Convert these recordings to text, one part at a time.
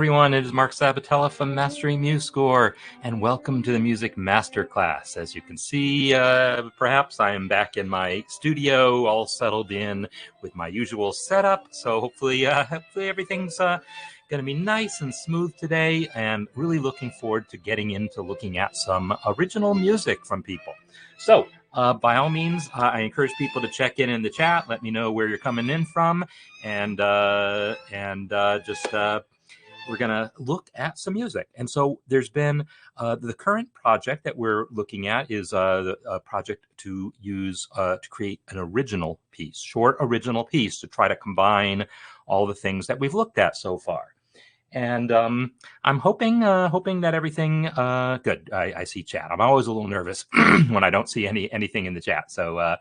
everyone, it is Marc Sabatella from Mastering MuseScore, and welcome to the Music Masterclass. As you can see, perhaps I am back in my studio, all settled in with my usual setup, so hopefully everything's going to be nice and smooth today, and really looking forward to getting into looking at some original music from people. So, by all means, I encourage people to check in the chat. Let me know where you're coming in from, and we're going to look at some music. And so there's been the current project that we're looking at is a project to use to create an original piece, short original piece, to try to combine all the things that we've looked at so far. And I'm hoping that everything good. I see chat. I'm always a little nervous when I don't see anything in the chat. So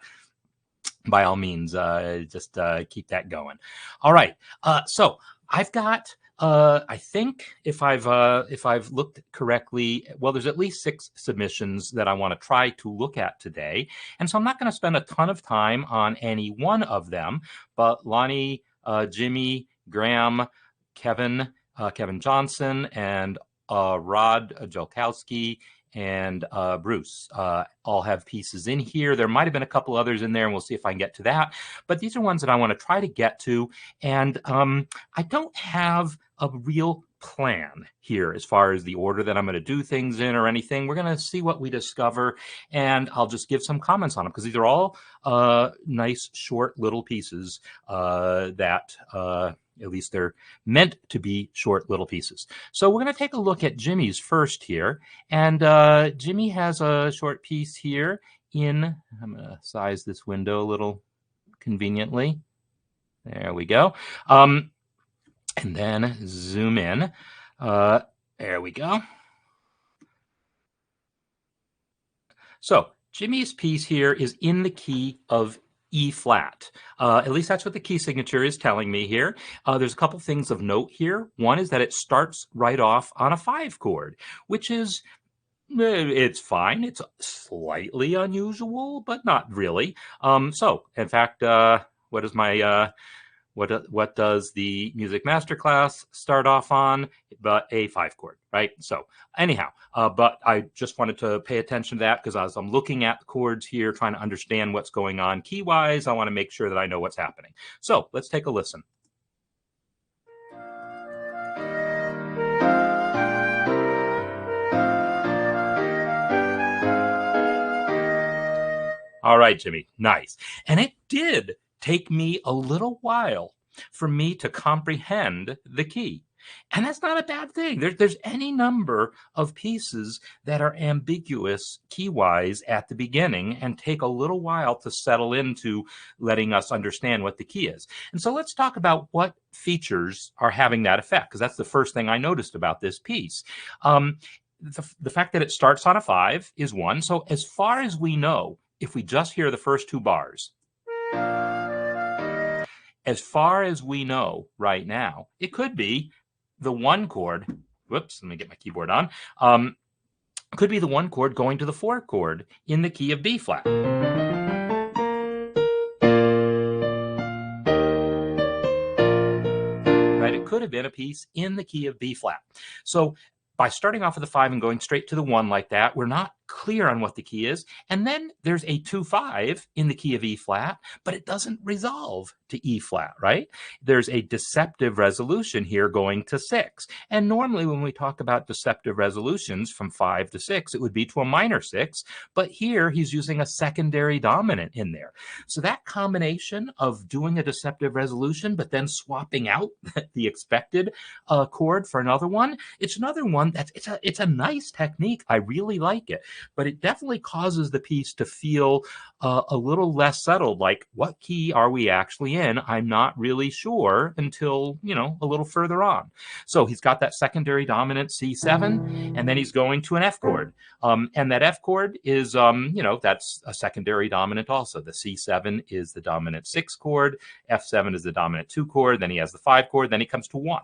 by all means, just keep that going. All right. So I've got. I think if I've looked correctly, well, there's at least 6 submissions that I want to try to look at today, and so I'm not going to spend a ton of time on any one of them. But Lonnie, Jimmy, Graham, Kevin Johnson, and Rod Jolkowski, and Bruce all have pieces in here. There might have been a couple others in there, and we'll see if I can get to that. But these are ones that I want to try to get to, and I don't have a real plan here as far as the order that I'm going to do things in or anything. We're going to see what we discover, and I'll just give some comments on them, because these are all nice, short little pieces that at least they're meant to be short little pieces. So we're going to take a look at Jimmy's first here. And Jimmy has a short piece here in, I'm going to size this window a little conveniently. There we go. And then zoom in. There we go. So Jimmy's piece here is in the key of E flat. At least that's what the key signature is telling me here. There's a couple things of note here. One is that it starts right off on a 5 chord, which is, it's fine. It's slightly unusual, but not really. So, in fact, what is my... What does the Music Masterclass start off on? But a 5 chord, right? So anyhow, but I just wanted to pay attention to that, because as I'm looking at the chords here, trying to understand what's going on key-wise, I want to make sure that I know what's happening. So let's take a listen. All right, Jimmy, nice. And it did take me a little while for me to comprehend the key. And that's not a bad thing. There's any number of pieces that are ambiguous key-wise at the beginning and take a little while to settle into letting us understand what the key is. And so let's talk about what features are having that effect, because that's the first thing I noticed about this piece. The fact that it starts on a 5 is one. So as far as we know, if we just hear the first 2 bars, as far as we know right now, it could be the 1 chord. Whoops, let me get my keyboard on. Could be the 1 chord going to the 4 chord in the key of B flat. Right? It could have been a piece in the key of B flat. So by starting off with a 5 and going straight to the 1 like that, we're not clear on what the key is. And then there's a 2-5 in the key of E flat, but it doesn't resolve to E flat, right? There's a deceptive resolution here going to 6. And normally when we talk about deceptive resolutions from 5 to 6, it would be to a minor 6. But here he's using a secondary dominant in there. So that combination of doing a deceptive resolution, but then swapping out the expected chord for another one, it's another one that's, it's a nice technique. I really like it. But it definitely causes the piece to feel a little less settled, like, what key are we actually in? I'm not really sure until, a little further on. So he's got that secondary dominant C7, and then he's going to an F chord. And that F chord is, that's a secondary dominant also. The C7 is the dominant 6 chord, F7 is the dominant 2 chord, then he has the 5 chord, then he comes to 1.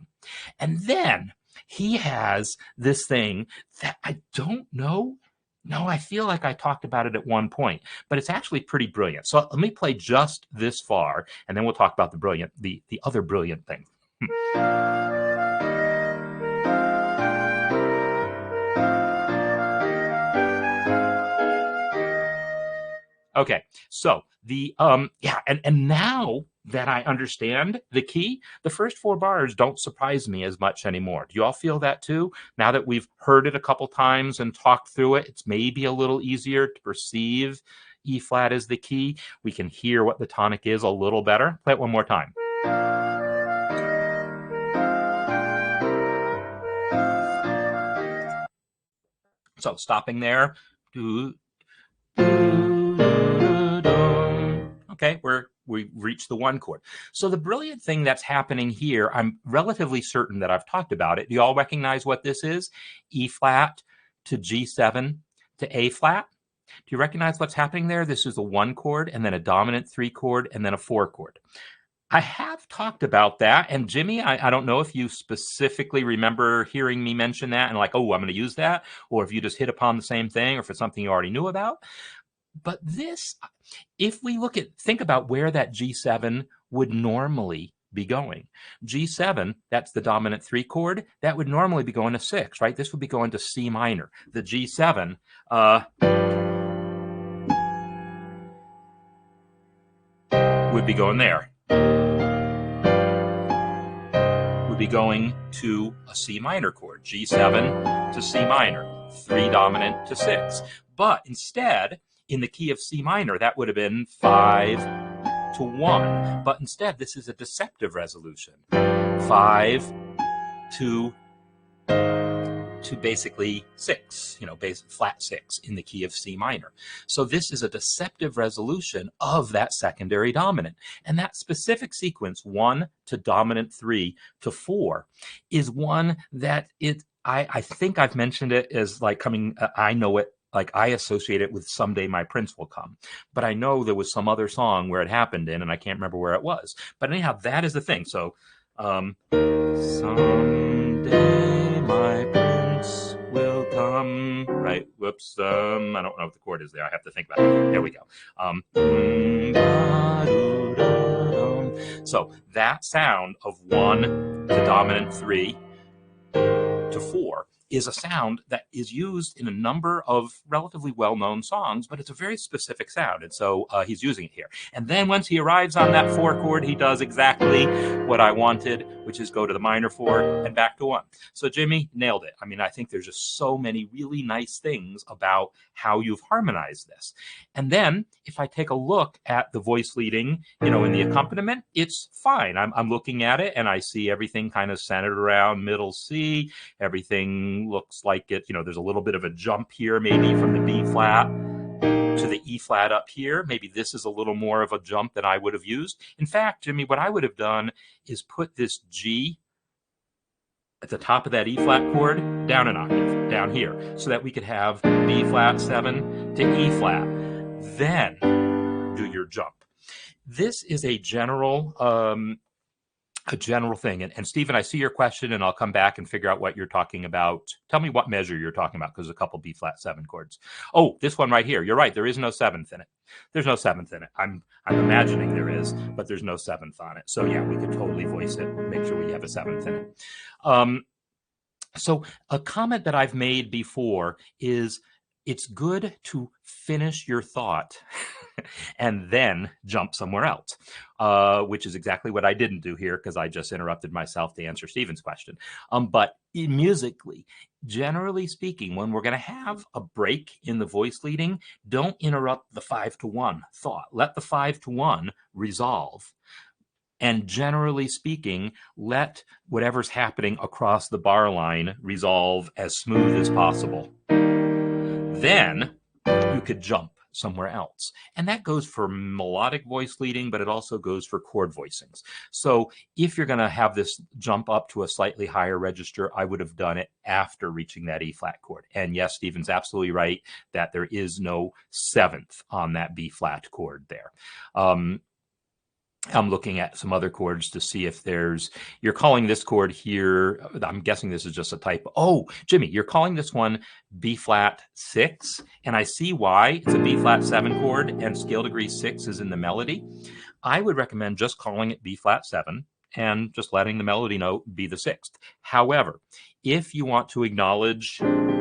And then he has this thing that I don't know. No, I feel like I talked about it at one point, but it's actually pretty brilliant. So let me play just this far, and then we'll talk about the other brilliant thing. Okay, so the yeah, and now that I understand the key, the first four bars don't surprise me as much anymore. Do you all feel that too? Now that we've heard it a couple times and talked through it, it's maybe a little easier to perceive E flat as the key. We can hear what the tonic is a little better. Play it one more time. So stopping there. Okay, we've reached the one chord. So the brilliant thing that's happening here, I'm relatively certain that I've talked about it. Do you all recognize what this is? E flat to G7 to A flat. Do you recognize what's happening there? This is a one chord and then a dominant three chord and then a four chord. I have talked about that. And Jimmy, I don't know if you specifically remember hearing me mention that and like, oh, I'm going to use that, or if you just hit upon the same thing, or if it's something you already knew about. But this, if we think about where that G7 would normally be going. G7, that's the dominant three chord, that would normally be going to six, right? This would be going to C minor. The G7, would be going there. Would be going to a C minor chord, G7 to C minor, 3 dominant to 6. But instead, in the key of C minor, that would have been 5 to 1. But instead, this is a deceptive resolution. 5 to basically 6, flat 6 in the key of C minor. So this is a deceptive resolution of that secondary dominant. And that specific sequence, 1 to dominant 3 to 4, is one that I think I've mentioned it as like coming, I know it, like I associate it with Someday My Prince Will Come. But I know there was some other song where it happened in, and I can't remember where it was. But anyhow, that is the thing. So, someday my prince will come, right? Whoops, I don't know if the chord is there. I have to think about it. There we go. So that sound of 1 to dominant 3 to 4 is a sound that is used in a number of relatively well-known songs, but it's a very specific sound, and so he's using it here. And then once he arrives on that 4 chord, he does exactly what I wanted, which is go to the minor 4 and back to 1. So Jimmy nailed it. I mean, I think there's just so many really nice things about how you've harmonized this. And then if I take a look at the voice leading, in the accompaniment, it's fine. I'm looking at it and I see everything kind of centered around middle C. Everything looks like it, there's a little bit of a jump here, maybe from the B flat to the E flat up here. Maybe this is a little more of a jump than I would have used. In fact, Jimmy, what I would have done is put this G at the top of that E flat chord down an octave, down here, so that we could have B flat 7 to E flat. Then do your jump. This is a general thing. And Stephen, I see your question, and I'll come back and figure out what you're talking about. Tell me what measure you're talking about, because there's a couple B flat 7 chords. Oh, this one right here. You're right. There is no 7th in it. There's no 7th in it. I'm imagining there is, but there's no 7th on it. So yeah, we could totally voice it, make sure we have a 7th in it. So a comment that I've made before is it's good to finish your thought and then jump somewhere else, which is exactly what I didn't do here, because I just interrupted myself to answer Stephen's question. But musically, generally speaking, when we're going to have a break in the voice leading, don't interrupt the 5 to 1 thought. Let the 5 to 1 resolve. And generally speaking, let whatever's happening across the bar line resolve as smooth as possible. Then you could jump somewhere else. And that goes for melodic voice leading, but it also goes for chord voicings. So if you're going to have this jump up to a slightly higher register, I would have done it after reaching that E flat chord. And yes, Stephen's absolutely right that there is no 7th on that B flat chord there. I'm looking at some other chords to see if you're calling this chord here, I'm guessing this is just a typo. Oh, Jimmy, you're calling this one B flat 6, and I see why. It's a B flat 7 chord, and scale degree 6 is in the melody. I would recommend just calling it B flat 7 and just letting the melody note be the 6th. However, if you want to acknowledge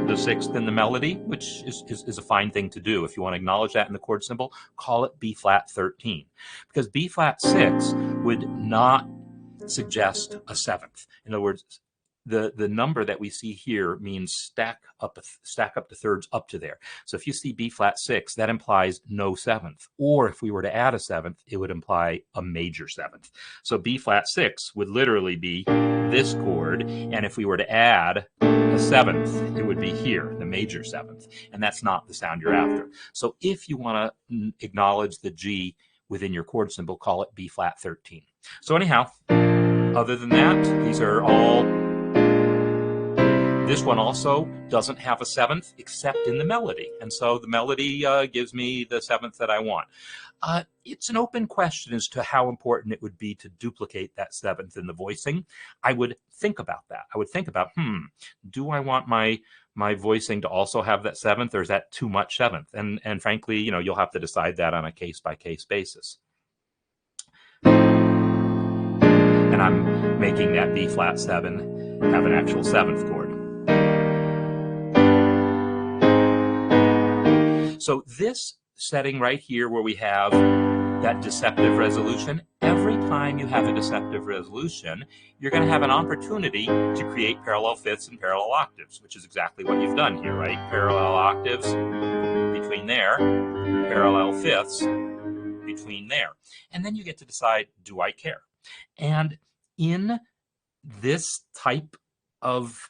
the sixth in the melody, which is a fine thing to do. If you want to acknowledge that in the chord symbol, call it B flat 13, because B flat 6 would not suggest a seventh. In other words, the number that we see here means stack up the thirds up to there. So if you see B flat 6, that implies no seventh. Or if we were to add a seventh, it would imply a major seventh. So B flat 6 would literally be this chord, and if we were to add a seventh, it would be here, the major seventh, and that's not the sound you're after. So if you want to acknowledge the G within your chord symbol, call it B flat 13. So anyhow, other than that, these are all. This one also doesn't have a seventh except in the melody, and so the melody gives me the seventh that I want. It's an open question as to how important it would be to duplicate that seventh in the voicing. I would think about that. I would think about, do I want my voicing to also have that seventh, or is that too much seventh? And frankly, you'll have to decide that on a case-by-case basis. And I'm making that B flat 7 have an actual seventh chord. So this setting right here where we have that deceptive resolution, every time you have a deceptive resolution, you're going to have an opportunity to create parallel fifths and parallel octaves, which is exactly what you've done here, right? Parallel octaves between there, parallel fifths between there. And then you get to decide, do I care? And in this type of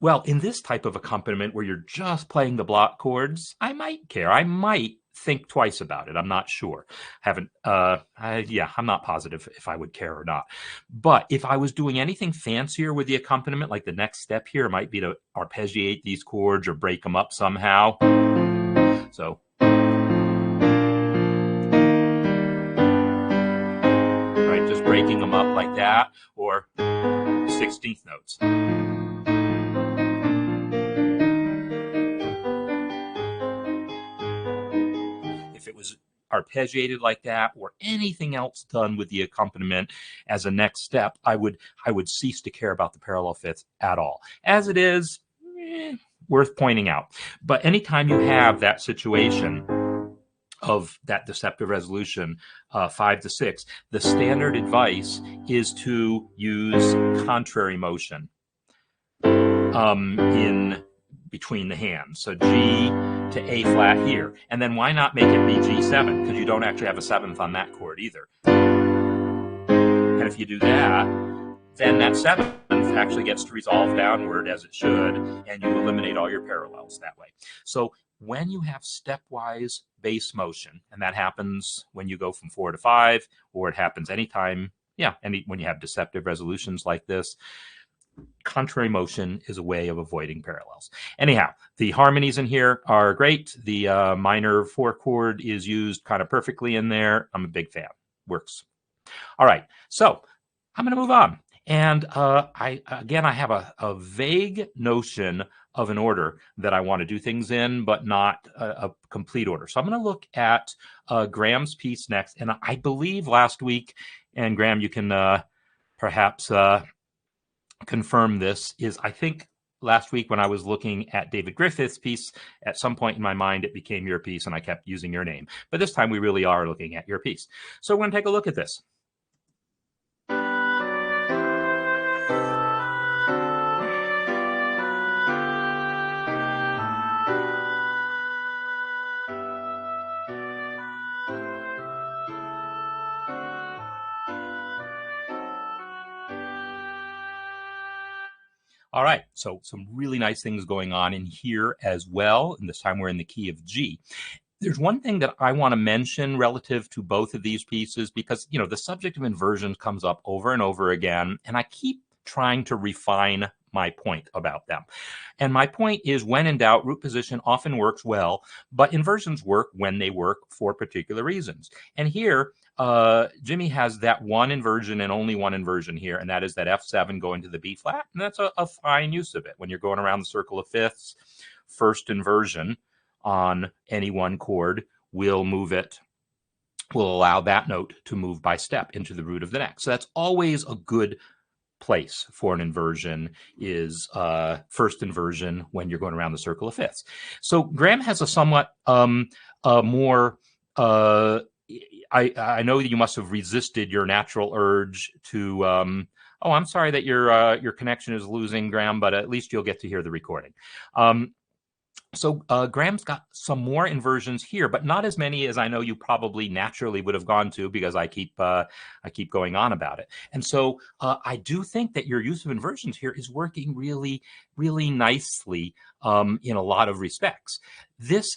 accompaniment where you're just playing the block chords, I might care. I might think twice about it. I'm not sure. I'm not positive if I would care or not. But if I was doing anything fancier with the accompaniment, like the next step here might be to arpeggiate these chords or break them up somehow. So. Right, just breaking them up like that, or 16th notes. If it was arpeggiated like that, or anything else done with the accompaniment as a next step, I would cease to care about the parallel fifths at all. As it is, worth pointing out. But anytime you have that situation of that deceptive resolution, 5 to 6, the standard advice is to use contrary motion in between the hands. So G to A flat here. And then why not make it be G7? Because you don't actually have a seventh on that chord either. And if you do that, then that seventh actually gets to resolve downward as it should, and you eliminate all your parallels that way. So when you have stepwise bass motion, and that happens when you go from 4 to 5, or it happens anytime, when you have deceptive resolutions like this, contrary motion is a way of avoiding parallels. Anyhow, the harmonies in here are great. The minor 4 chord is used kind of perfectly in there. I'm a big fan. Works. All right, so I'm going to move on. And I have a vague notion of an order that I want to do things in, but not a complete order. So I'm going to look at Graham's piece next. And I believe last week, and Graham, you can perhaps confirm this, is I think last week when I was looking at David Griffith's piece, at some point in my mind, it became your piece and I kept using your name. But this time we really are looking at your piece. So we're going to take a look at this. All right, so some really nice things going on in here as well. And this time we're in the key of G. There's one thing that I want to mention relative to both of these pieces, because, the subject of inversions comes up over and over again, and I keep trying to refine my point about them. And my point is, when in doubt, root position often works well, but inversions work when they work for particular reasons. And here, Jimmy has that one inversion and only one inversion here, and that is that F7 going to the B flat, and that's a fine use of it. When you're going around the circle of fifths, first inversion on any one chord will allow that note to move by step into the root of the next. So that's always a good place for an inversion is first inversion when you're going around the circle of fifths. So Graham has a somewhat more I know that you must have resisted your natural urge to oh, I'm sorry that your connection is losing, Graham, but at least you'll get to hear the recording. So Graham's got some more inversions here, but not as many as I know you probably naturally would have gone to, because I keep going on about it. And so I do think that your use of inversions here is working really, really nicely in a lot of respects. This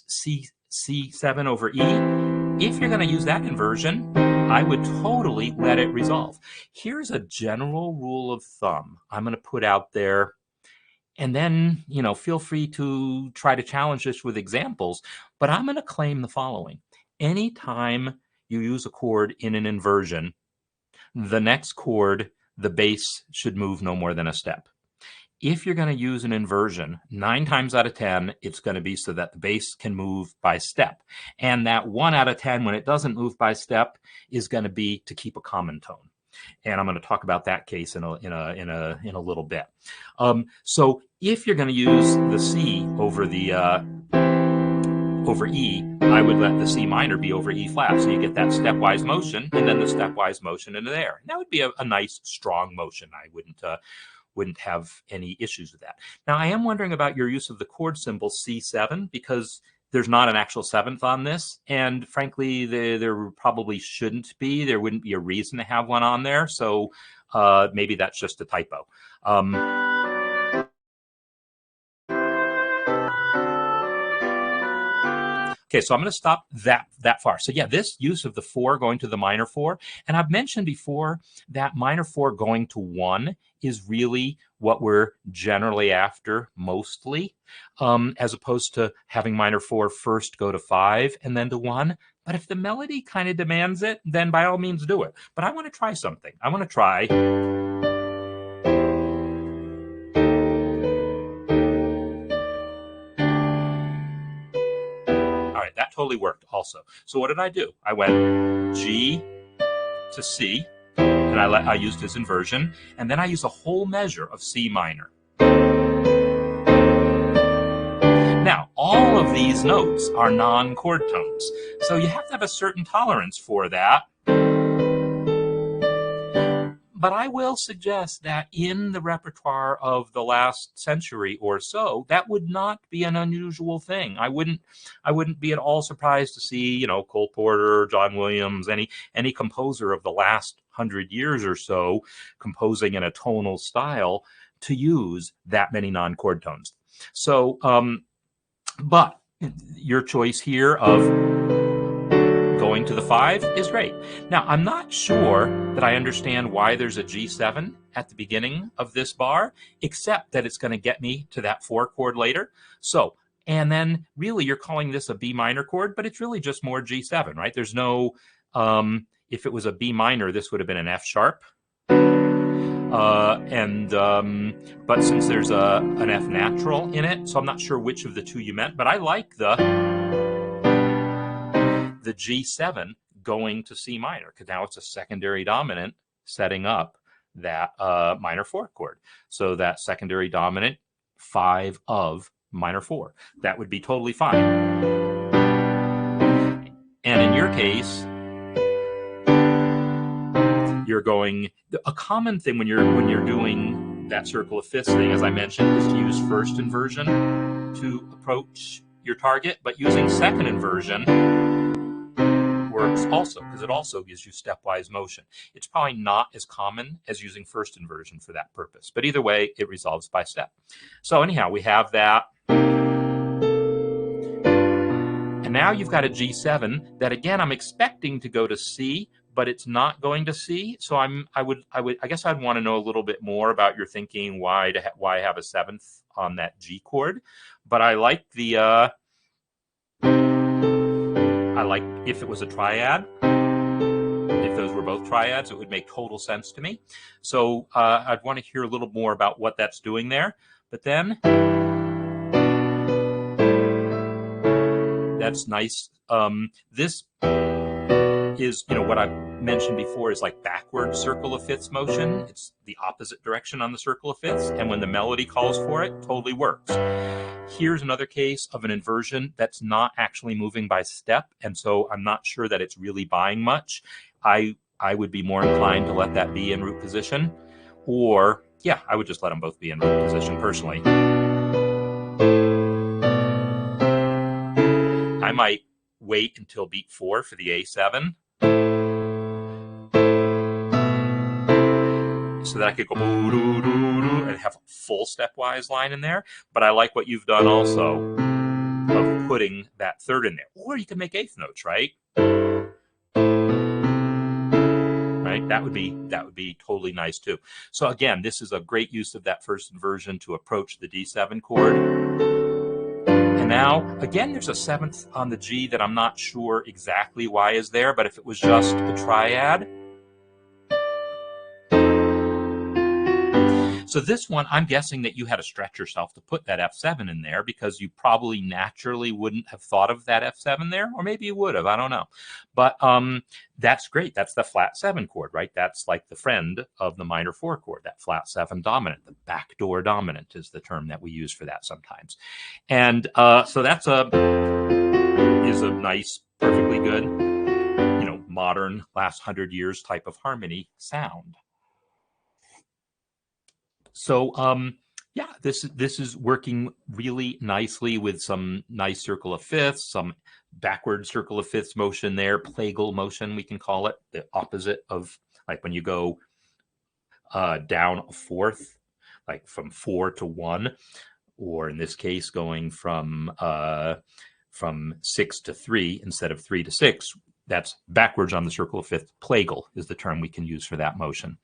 C7 over E, if you're going to use that inversion, I would totally let it resolve. Here's a general rule of thumb I'm going to put out there. And then, you know, feel free to try to challenge this with examples, but I'm going to claim the following. Anytime you use a chord in an inversion, the next chord, the bass should move no more than a step. If you're going to use an inversion, 9 times out of 10, it's going to be so that the bass can move by step. And that 1 out of 10, when it doesn't move by step, is going to be to keep a common tone. And I'm going to talk about that case in a little bit. So if you're going to use the C over the over E, I would let the C minor be over E flat, so you get that stepwise motion, and then the stepwise motion into there. And that would be a nice strong motion. I wouldn't have any issues with that. Now I am wondering about your use of the chord symbol C7, because there's not an actual seventh on this, and frankly, there probably shouldn't be. There wouldn't be a reason to have one on there, so maybe that's just a typo. Okay, so I'm going to stop that far. So yeah, this use of the 4 going to the minor 4, and I've mentioned before that minor 4 going to 1 is really what we're generally after mostly, as opposed to having minor 4 first go to 5 and then to 1. But if the melody kind of demands it, then by all means do it. But I want to try something. I want to try... That totally worked also. So what did I do? I went G to C, and I used his inversion, and then I used a whole measure of C minor. Now, all of these notes are non-chord tones, so you have to have a certain tolerance for that. But I will suggest that in the repertoire of the last century or so, that would not be an unusual thing. I wouldn't be at all surprised to see, you know, Cole Porter, John Williams, any composer of the last 100 years or so composing in a tonal style to use that many non-chord tones. So, but your choice here of going to the 5 is great. Now, I'm not sure that I understand why there's a G7 at the beginning of this bar, except that it's going to get me to that 4 chord later. So, and then really you're calling this a B minor chord, but it's really just more G7, right? There's no, if it was a B minor, this would have been an F sharp. But since there's an F natural in it, so I'm not sure which of the two you meant, but I like the G7 going to C minor, because now it's a secondary dominant setting up that minor 4 chord. So that secondary dominant 5 of minor 4. That would be totally fine. And in your case, you're going, a common thing when you're doing that circle of fifths thing, as I mentioned, is to use first inversion to approach your target, but using second inversion works also, because it also gives you stepwise motion. It's probably not as common as using first inversion for that purpose, but either way, it resolves by step. So anyhow, we have that. And now you've got a G7 that, again, I'm expecting to go to C, but it's not going to C. So I guess I'd want to know a little bit more about your thinking why have a 7th on that G chord. But I like the if it was a triad, if those were both triads, it would make total sense to me. So I'd want to hear a little more about what that's doing there. But then that's nice. This is, you know, what I mentioned before is like backward circle of fifths motion. It's the opposite direction on the circle of fifths, and when the melody calls for it, totally works. Here's another case of an inversion that's not actually moving by step, and so I'm not sure that it's really buying much. I would be more inclined to let that be in root position, or yeah, I would just let them both be in root position personally. I might wait until beat 4 for the A7, so that I could go and have a full stepwise line in there. But I like what you've done also of putting that third in there. Or you can make eighth notes, right? Right? That would be totally nice too. So again, this is a great use of that first inversion to approach the D7 chord. And now, again, there's a seventh on the G that I'm not sure exactly why is there, but if it was just a triad. So this one, I'm guessing that you had to stretch yourself to put that F7 in there because you probably naturally wouldn't have thought of that F7 there, or maybe you would have, I don't know. But that's great. That's the flat 7 chord, right? That's like the friend of the minor 4 chord, that flat 7 dominant. The backdoor dominant is the term that we use for that sometimes. And so that's a nice, perfectly good, you know, modern last 100 years type of harmony sound. So yeah, this is working really nicely with some nice circle of fifths, some backward circle of fifths motion there, plagal motion we can call it, the opposite of like when you go down a fourth, like from 4 to 1, or in this case going from 6 to 3 instead of 3 to 6. That's backwards on the circle of fifths. Plagal is the term we can use for that motion.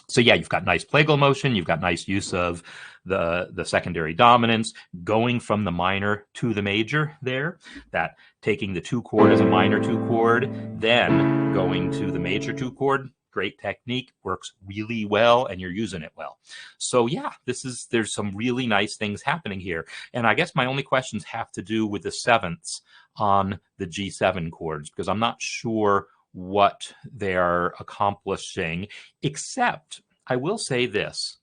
So yeah, you've got nice plagal motion. You've got nice use of the secondary dominance going from the minor to the major there, that taking the 2 chord as a minor 2 chord, then going to the major 2 chord. Great technique, works really well, and you're using it well. So yeah, there's some really nice things happening here. And I guess my only questions have to do with the sevenths on the G7 chords, because I'm not sure what they are accomplishing, except I will say this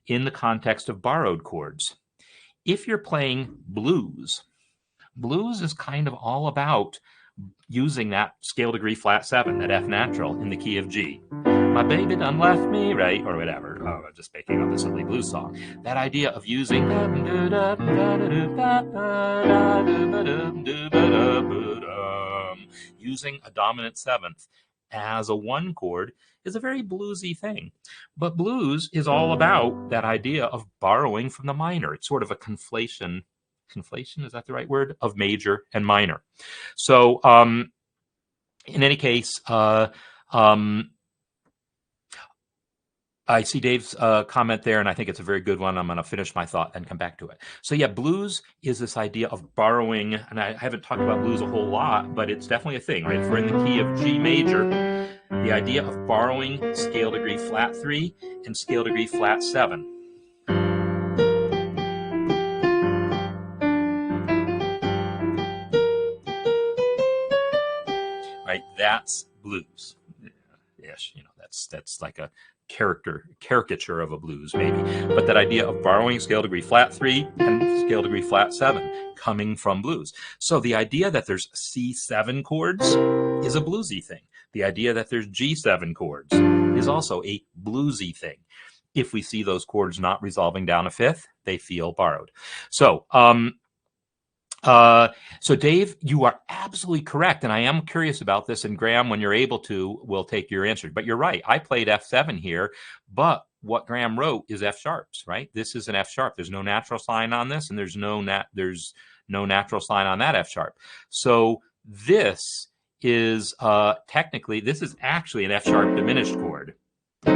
in the context of borrowed chords. If you're playing blues, blues is kind of all about using that scale degree flat 7, that F natural in the key of G. My baby done left me, right? Or whatever. Oh, I'm just making up a silly blues song. That idea of using a dominant seventh as a 1 chord is a very bluesy thing. But blues is all about that idea of borrowing from the minor. It's sort of a conflation, is that the right word? Of major and minor. So in any case, I see Dave's comment there, and I think it's a very good one. I'm going to finish my thought and come back to it. So yeah, blues is this idea of borrowing, and I haven't talked about blues a whole lot, but it's definitely a thing, right? If we're in the key of G major, the idea of borrowing scale degree flat 3 and scale degree flat 7. Right, that's blues. Yes, you know, that's like a caricature of a blues maybe, but that idea of borrowing scale degree flat 3 and scale degree flat 7 coming from blues. So the idea that there's C7 chords is a bluesy thing. The idea that there's G7 chords is also a bluesy thing. If we see those chords not resolving down a fifth, they feel borrowed. So so Dave, you are absolutely correct, and I am curious about this, and Graham, when you're able to, will take your answer. But you're right, I played F7 here, but what Graham wrote is F sharps, right? This is an F sharp. There's no natural sign on this, and there's no natural sign on that F sharp. So this is technically, this is actually an F sharp diminished chord, not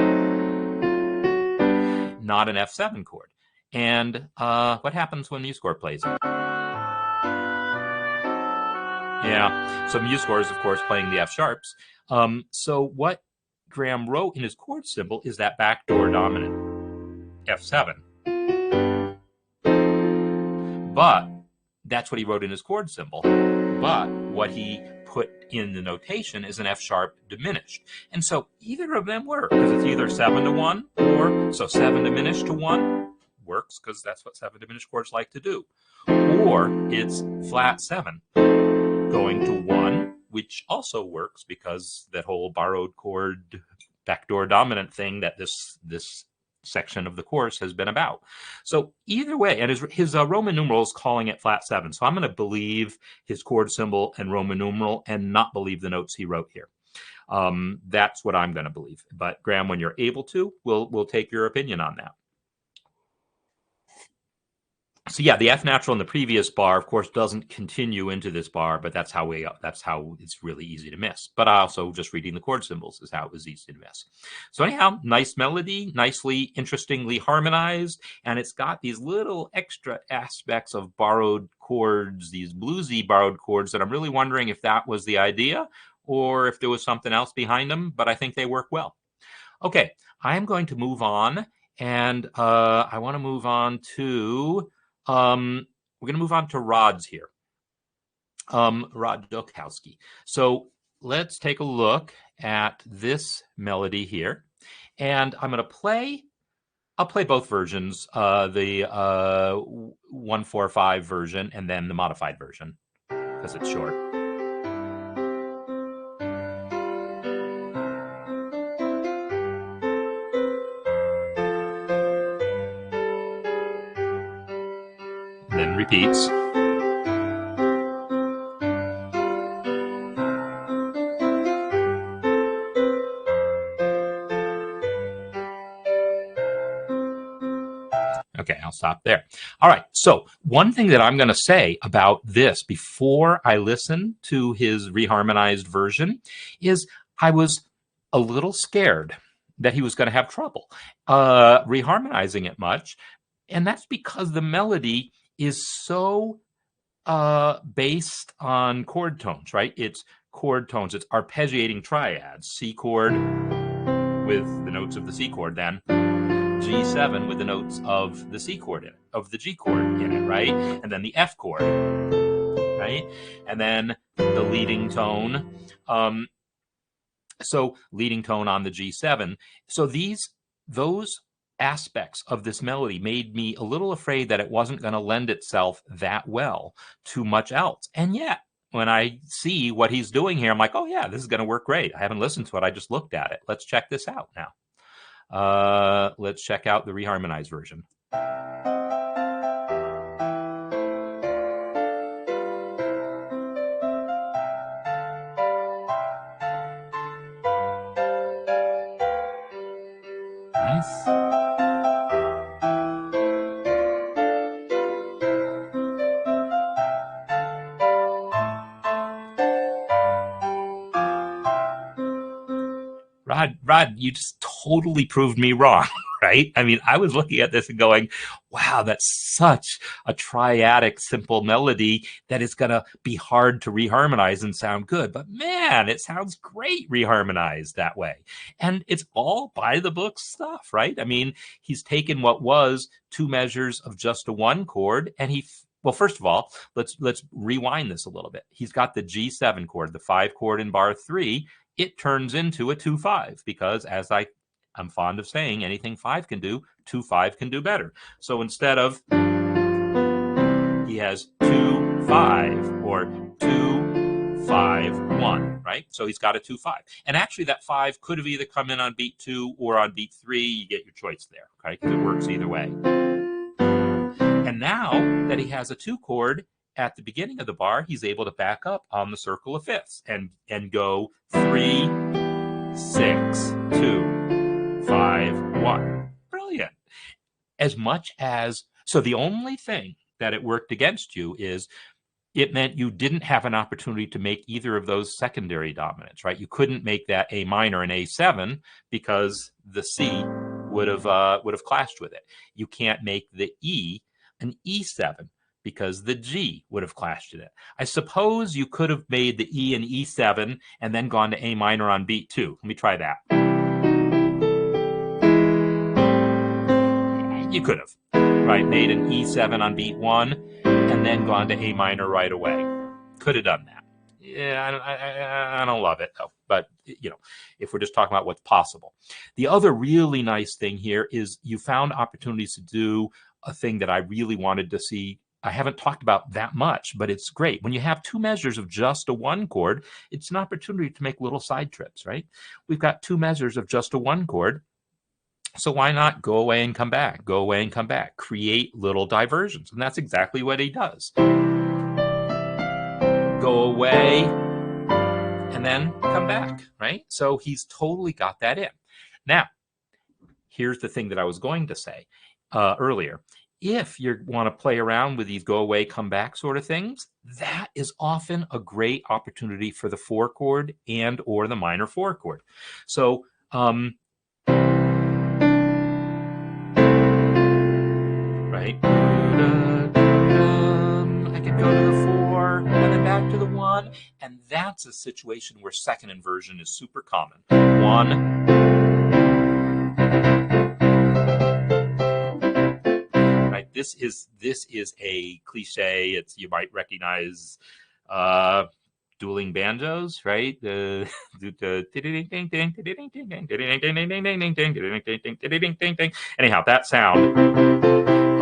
an F7 chord. And what happens when MuseScore plays it? Yeah, so MuseScore is, of course, playing the F sharps. So what Graham wrote in his chord symbol is that backdoor dominant F7. But that's what he wrote in his chord symbol. But what he put in the notation is an F sharp diminished. And so either of them work, because it's either 7 to 1, or so 7 diminished to 1 works because that's what 7 diminished chords like to do. Or it's flat 7 going to 1, which also works because that whole borrowed chord backdoor dominant thing that this section of the course has been about. So either way, and his Roman numeral is calling it flat 7. So I'm going to believe his chord symbol and Roman numeral and not believe the notes he wrote here. That's what I'm going to believe. But Graham, when you're able to, we'll take your opinion on that. So yeah, the F natural in the previous bar, of course, doesn't continue into this bar, but that's how it's really easy to miss. But also just reading the chord symbols is how it was easy to miss. So anyhow, nice melody, nicely, interestingly harmonized, and it's got these little extra aspects of borrowed chords, these bluesy borrowed chords that I'm really wondering if that was the idea or if there was something else behind them, but I think they work well. Okay, I am going to move on, and I want to move on to we're going to move on to Rod's here. Rod Dukowski. So let's take a look at this melody here. And I'm going to play, I'll play both versions, the 1/4/5 version and then the modified version because it's short. Then repeats. Okay, I'll stop there. All right, so one thing that I'm going to say about this before I listen to his reharmonized version is I was a little scared that he was going to have trouble reharmonizing it much, and that's because the melody is so based on chord tones, right? It's chord tones. It's arpeggiating triads. C chord with the notes of the C chord, then G7 with the notes of the C chord in it, of the G chord in it, right? And then the F chord, right? And then the leading tone. So leading tone on the G7. So those aspects of this melody made me a little afraid that it wasn't going to lend itself that well to much else. And yet, when I see what he's doing here, I'm like, oh yeah, this is going to work great. I haven't listened to it. I just looked at it. Let's check this out now. Let's check out the reharmonized version. Nice. Rod, you just totally proved me wrong, right? I mean, I was looking at this and going, wow, that's such a triadic, simple melody that it's going to be hard to reharmonize and sound good. But man, it sounds great reharmonized that way. And it's all by the book stuff, right? I mean, he's taken what was 2 measures of just a 1 chord, and well, first of all, let's rewind this a little bit. He's got the G7 chord, the 5 chord in bar 3. It turns into a 2/5 because, as I'm fond of saying, anything 5 can do, 2/5 can do better. So instead of, he has 2/5 or 2/5/1, right? So he's got a 2/5. And actually that 5 could have either come in on beat 2 or on beat 3. You get your choice there, okay? Because it works either way. And now that he has a 2 chord, at the beginning of the bar, he's able to back up on the circle of fifths and go 3, 6, 2, 5, 1. Brilliant. As much as, so the only thing that it worked against you is it meant you didn't have an opportunity to make either of those secondary dominants, right? You couldn't make that A minor an A7 because the C would have clashed with it. You can't make the E an E7 because the G would have clashed in it. I suppose you could have made the E an E7 and then gone to A minor on beat 2. Let me try that. You could have, right? Made an E7 on beat 1 and then gone to A minor right away. Could have done that. Yeah, I don't love it though. But if we're just talking about what's possible, the other really nice thing here is you found opportunities to do a thing that I really wanted to see. I haven't talked about that much, but it's great. When you have two measures of just a one chord, it's an opportunity to make little side trips, right? We've got two measures of just a one chord. So why not go away and come back, go away and come back, create little diversions. And that's exactly what he does. Go away and then come back, right? So he's totally got that in. Now, here's the thing that I was going to say earlier. If you want to play around with these go away, come back sort of things, that is often a great opportunity for the 4 chord and or the minor 4 chord. So, right? I could go to the 4 and then back to the 1, and that's a situation where second inversion is super common. 1. Right? This is a cliche. You might recognize dueling banjos, right? Anyhow, that sound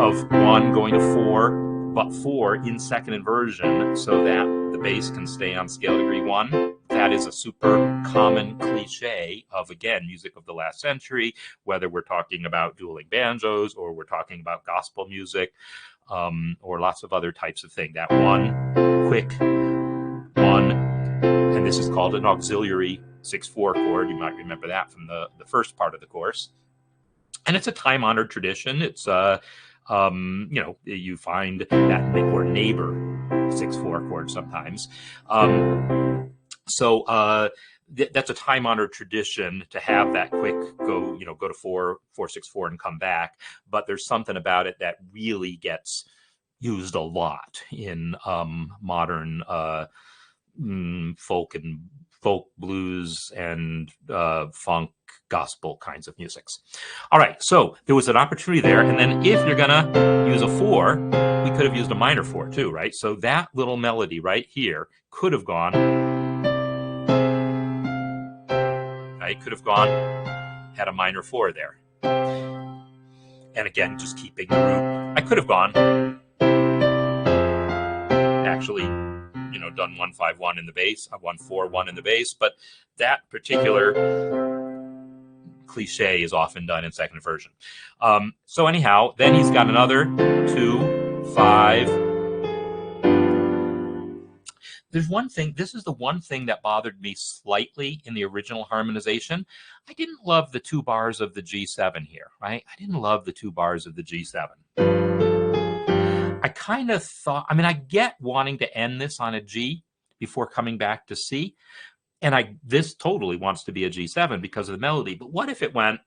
of 1 going to 4, but 4 in second inversion so that the bass can stay on scale degree 1. That is a super common cliche of, again, music of the last century, whether we're talking about dueling banjos or we're talking about gospel music or lots of other types of thing. That 1 quick 1, and this is called an auxiliary 6/4 chord. You might remember that from the first part of the course. And it's a time-honored tradition. It's you find that or neighbor 6/4 chord sometimes. That's a time-honored tradition to have that quick go to 4/4/6/4 and come back. But there's something about it that really gets used a lot in modern folk blues and funk gospel kinds of musics. All right, so there was an opportunity there, and then if you're gonna use a 4, we could have used a minor 4 too, right? So that little melody right here could have gone, right? Could have gone, had a minor 4 there. And again, just keeping the root. I could have gone, actually, done 1-5-1 in the bass, 1-4-1 in the bass, but that particular cliche is often done in second inversion. So anyhow, then he's got another 2, 5. There's one thing, this is the one thing that bothered me slightly in the original harmonization. I didn't love the 2 bars of the G7 here, right? I didn't love the 2 bars of the G7. I kind of thought, I get wanting to end this on a G before coming back to C. And this totally wants to be a G7 because of the melody. But what if it went,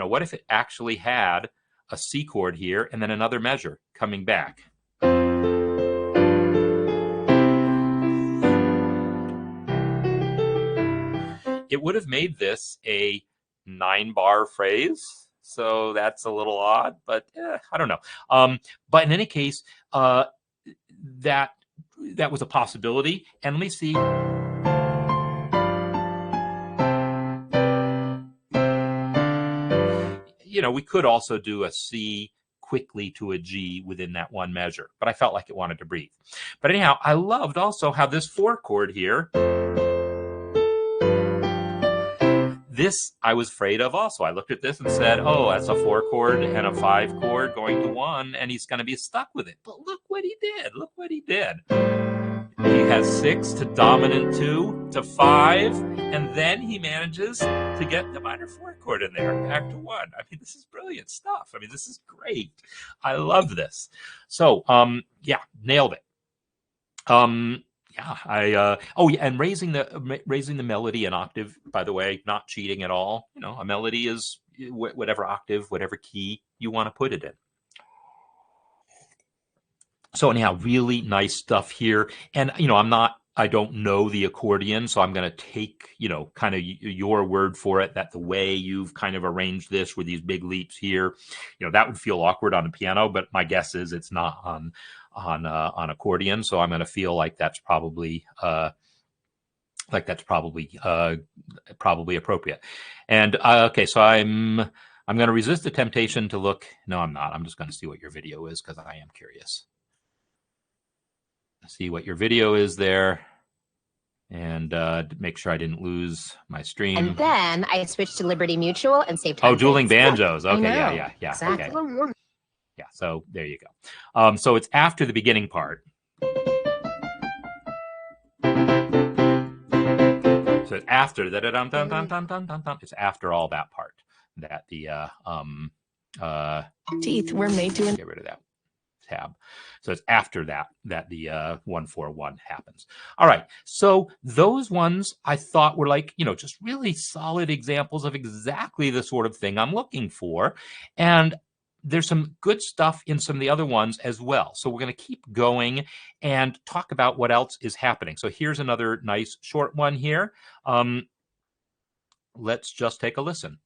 what if it actually had a C chord here and then another measure coming back? It would have made this a 9-bar phrase. So that's a little odd, but I don't know. But in any case, that was a possibility. And let me see. We could also do a C quickly to a G within that one measure, but I felt like it wanted to breathe. But anyhow, I loved also how this 4 chord here, this I was afraid of also. I looked at this and said, oh, that's a 4 chord and a 5 chord going to 1, and he's going to be stuck with it. But look what he did. Look what he did. He has 6 to dominant 2 to 5, and then he manages to get the minor 4 chord in there, back to 1. This is brilliant stuff. This is great. I love this. So, nailed it. And raising the melody an octave, by the way, not cheating at all. A melody is whatever octave, whatever key you want to put it in. So anyhow, really nice stuff here. And, I don't know the accordion, so I'm going to take, kind of your word for it, that the way you've kind of arranged this with these big leaps here, that would feel awkward on the piano, but my guess is it's not accordion. So I'm going to feel like that's probably probably appropriate. And okay, so I'm going to resist the temptation to look. No, I'm not. I'm just going to see what your video is because I am curious. See what your video is there, and make sure I didn't lose my stream. And then I switched to Liberty Mutual and saved. Oh, dueling banjos. Okay, yeah. Exactly. Okay. Yeah. So there you go. So it's after the beginning part. So it's after that. It's after all that part that the teeth were made to get rid of that tab. So it's after that the 1-4-1 happens. All right. So those ones I thought were like, just really solid examples of exactly the sort of thing I'm looking for. And there's some good stuff in some of the other ones as well. So we're going to keep going and talk about what else is happening. So here's another nice short one here. Let's just take a listen.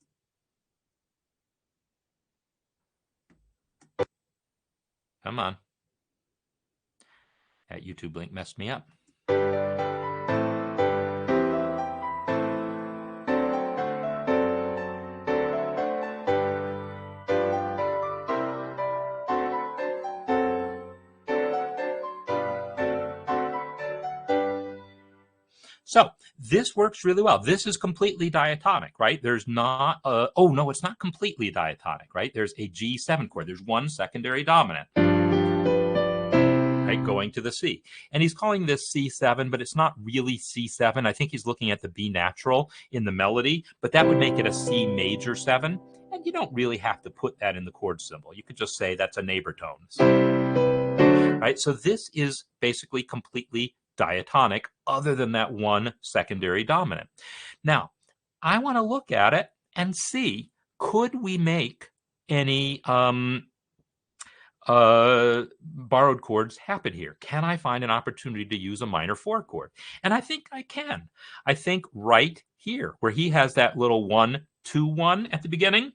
Come on. That YouTube link messed me up. So this works really well. This is completely diatonic, right? There's not oh no, it's not completely diatonic, right? There's a G7 chord. There's one secondary dominant, right, going to the C. And he's calling this C7, but it's not really C7. I think he's looking at the B natural in the melody, but that would make it a C major 7. And you don't really have to put that in the chord symbol. You could just say that's a neighbor tone, right? So this is basically completely diatonic other than that one secondary dominant. Now, I want to look at it and see, could we make any borrowed chords happen here? Can I find an opportunity to use a minor 4 chord? And I think I can. I think right here, where he has that little 1-2-1 at the beginning.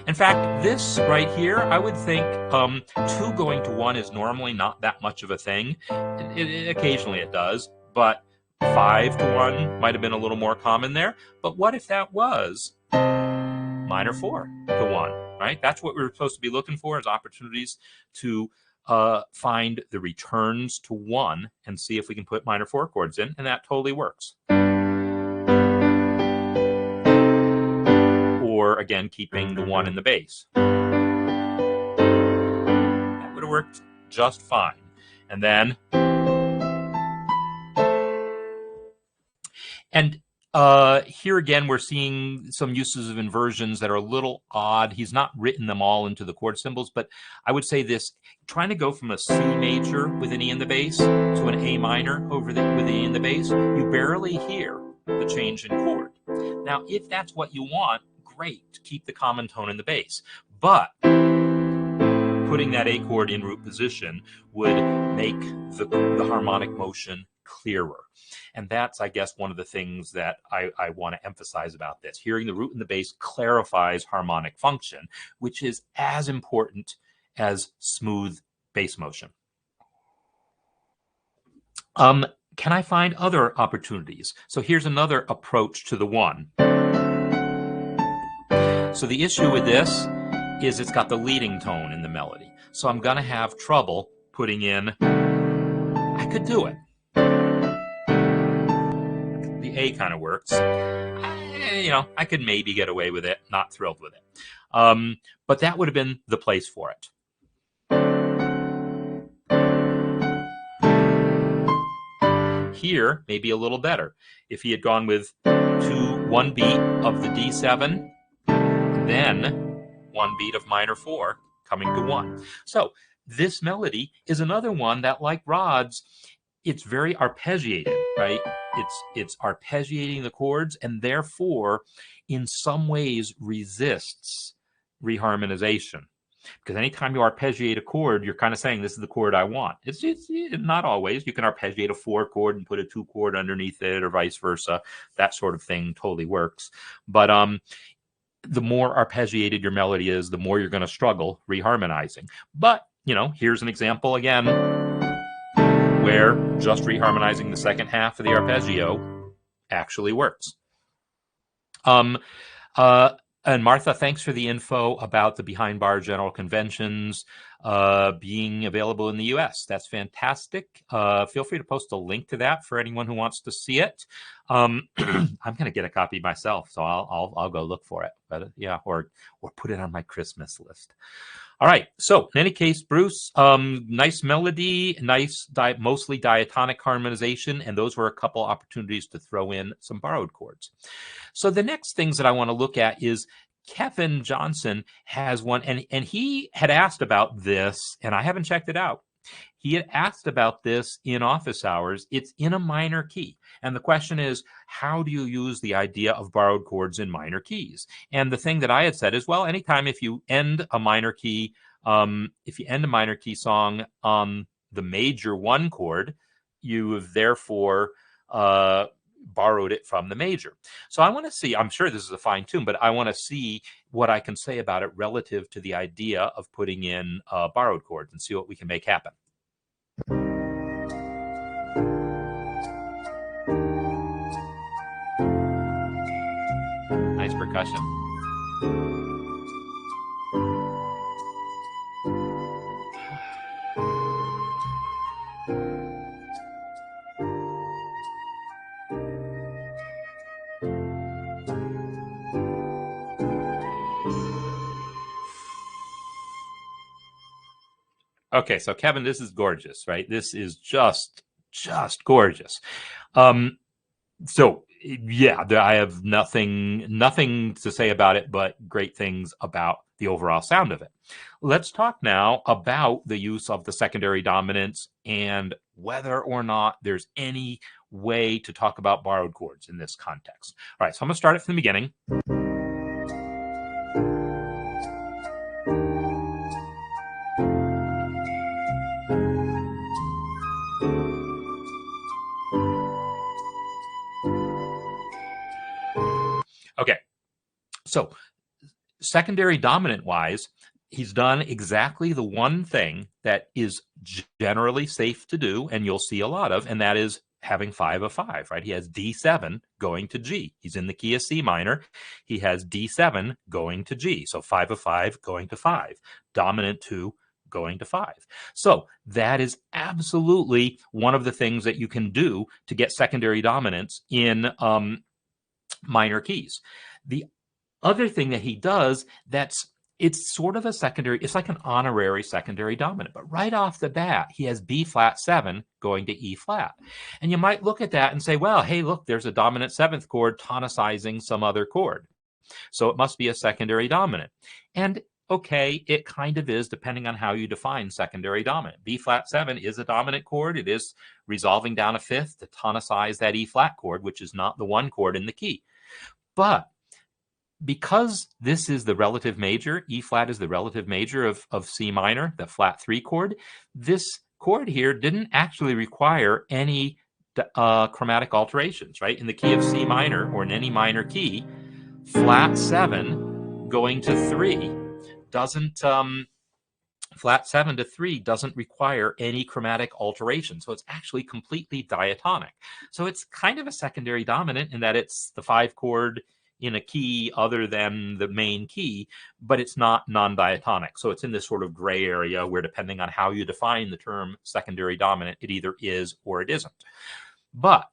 In fact, this right here, I would think 2 going to 1 is normally not that much of a thing. Occasionally it does, but 5 to 1 might have been a little more common there. But what if that was minor 4 to 1, right? That's what we're supposed to be looking for, is opportunities to find the returns to 1 and see if we can put minor 4 chords in, and that totally works. Or again, keeping the 1 in the bass. That would have worked just fine. And then, here again, we're seeing some uses of inversions that are a little odd. He's not written them all into the chord symbols, but I would say this, trying to go from a C major with an E in the bass to an A minor with an E in the bass, you barely hear the change in chord. Now, if that's what you want, great, keep the common tone in the bass. But putting that A chord in root position would make the harmonic motion clearer. And that's, I guess, one of the things that I want to emphasize about this. Hearing the root and the bass clarifies harmonic function, which is as important as smooth bass motion. Can I find other opportunities? So here's another approach to the 1. So the issue with this is it's got the leading tone in the melody. So I'm going to have trouble putting in, I could do it. The A kind of works. I could maybe get away with it, not thrilled with it. But that would have been the place for it. Here, maybe a little better. If he had gone with 1 beat of the D7, then 1 beat of minor 4 coming to 1. So this melody is another one that, like Rod's, it's very arpeggiated, right? It's arpeggiating the chords, and therefore in some ways resists reharmonization. Because anytime you arpeggiate a chord, you're kind of saying, this is the chord I want. It's not always. You can arpeggiate a 4 chord and put a 2 chord underneath it, or vice versa. That sort of thing totally works. But the more arpeggiated your melody is, the more you're going to struggle reharmonizing. But, here's an example again where just reharmonizing the second half of the arpeggio actually works. And Martha, thanks for the info about the behind bar general conventions being available in the US. That's fantastic. Feel free to post a link to that for anyone who wants to see it. I'm going to get a copy myself, so I'll go look for it. But yeah, or put it on my Christmas list. All right. So in any case, Bruce, nice melody, nice mostly diatonic harmonization, and those were a couple opportunities to throw in some borrowed chords. So the next things that I want to look at is Kevin Johnson has one, and he had asked about this, and I haven't checked it out. He had asked about this in office hours. It's in a minor key. And the question is, how do you use the idea of borrowed chords in minor keys? And the thing that I had said is, well, anytime if you end a minor key, song on the major one chord, you have therefore borrowed it from the major. So I want to see, I'm sure this is a fine tune, but I want to see what I can say about it relative to the idea of putting in borrowed chords and see what we can make happen. Nice percussion. Okay, so Kevin, this is gorgeous, right? This is just gorgeous. So yeah, I have nothing to say about it, but great things about the overall sound of it. Let's talk now about the use of the secondary dominants and whether or not there's any way to talk about borrowed chords in this context. All right, so I'm gonna start it from the beginning. Okay, so secondary dominant wise, he's done exactly the one thing that is generally safe to do, and you'll see a lot of, and that is having 5 of 5, right? He has D7 going to G. He's in the key of C minor. He has D7 going to G. So 5 of 5 going to 5. Dominant 2 going to 5. So that is absolutely one of the things that you can do to get secondary dominance in minor keys. The other thing that he does it's sort of a secondary, it's like an honorary secondary dominant, but right off the bat, he has B flat 7 going to E flat. And you might look at that and say, well, hey, look, there's a dominant 7th chord tonicizing some other chord. So it must be a secondary dominant. And okay, it kind of is, depending on how you define secondary dominant. B flat 7 is a dominant chord. It is resolving down a fifth to tonicize that E flat chord, which is not the one chord in the key. But because this is the relative major, E flat is the relative major of C minor, the flat 3 chord, this chord here didn't actually require any chromatic alterations, right? In the key of C minor, or in any minor key, flat 7 going to 3 doesn't, flat 7 to 3 doesn't require any chromatic alteration. So it's actually completely diatonic. So it's kind of a secondary dominant in that it's the 5 chord in a key other than the main key, but it's not non-diatonic. So it's in this sort of gray area where, depending on how you define the term secondary dominant, it either is or it isn't. But